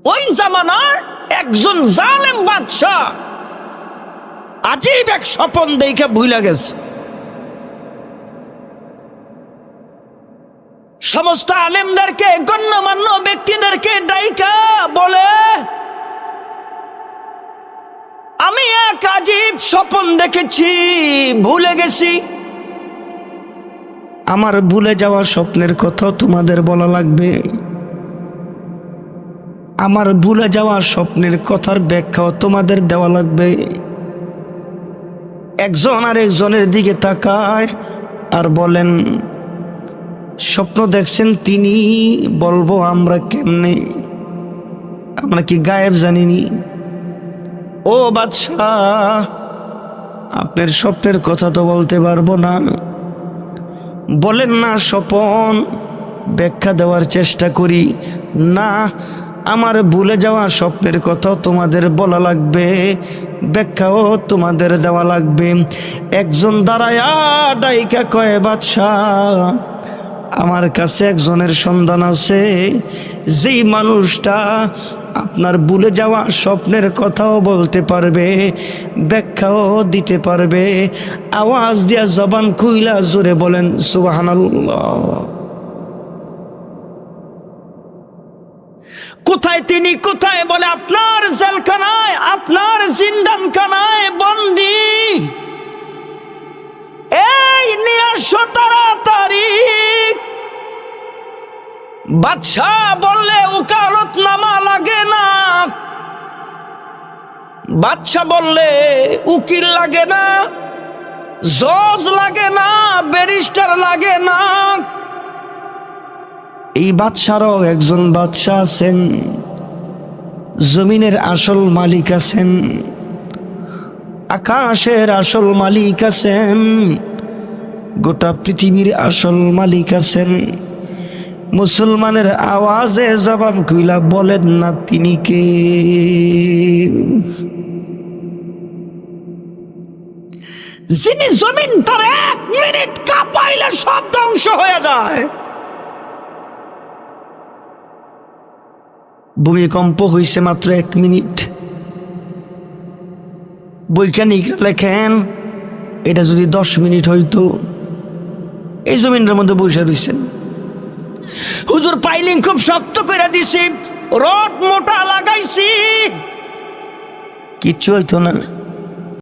ওই জামানার একজন জালেম বাদশা আজীব এক স্বপন দেখে ভুলে গেছে। সমস্ত আলেমদেরকে, গণ্যমান্য ব্যক্তিদেরকে ডাইকা বলে, আমি এক আজীব স্বপন দেখেছি, ভুলে গেছি। আমার ভুলে যাওয়া স্বপ্নের কথা তোমাদের বলা লাগবে। আমার ভুলে যাওয়া স্বপ্নের কথার ব্যাখ্যাও তোমাদের দেওয়া লাগবে। একজন আর একজনের দিকে তাকায় আর বলেন, স্বপ্ন দেখছেন তিনি? বলবো আমরা কেমনে? আমরা কি গায়েব জানিনি? ও বাদশাহ, আপনার স্বপ্নের কথা তো বলতে পারবো না। বলেন না স্বপন, ব্যাখ্যা দেওয়ার চেষ্টা করি। না, আমার ভুলে যাওয়া স্বপ্নের কথাও তোমাদের বলা লাগবে, ব্যাখ্যাও তোমাদের দেওয়া লাগবে। একজন দাঁড়ায়া ডাইকা কয়, বাদশাহ, আমার কাছে একজনের সন্ধান আছে, যেই মানুষটা আপনার ভুলে যাওয়া স্বপ্নের কথাও বলতে পারবে, ব্যাখ্যাও দিতে পারবে। আওয়াজ দিয়া জবান খুইলা জোরে বলেন সুবহানাল্লাহ। কোথায় তিনি? কোথায়? বলে আপনার জেলখানায়, আপনার জিন্দানখানায় বন্দি। এই নিয়ে আসো তাড়াতাড়ি। বাদশাহ বললে উকালতনামা লাগে না। বাদশাহ বললে উকিল লাগে না, জজ লাগে না, ব্যারিস্টার লাগে না। এই বাদশারও একজন বাদশাহ আছেন, জমিনের আসল মালিক আছেন, আকাশের আসল মালিক আছেন, গোটা পৃথিবীর আসল মালিক আছেন। মুসলমানের আওয়াজে জবাব খুইলা বলেন না তিনি কে? যিনি জমিনটার 1 মিনিট কাঁপাইলে সব ধ্বংস হয়ে যায়। ভূমিকম্প হইছে মাত্র 1 মিনিট। বৈজ্ঞানিকরা লেখেন এটা যদি 10 মিনিট হইতো। এই জমিনের মধ্যে বসে রয়েছেন, হুজুর পাইলিং খুব শক্ত করে দিছি, রড মোটা লাগাইছি, কিচ্ছু হইতো না।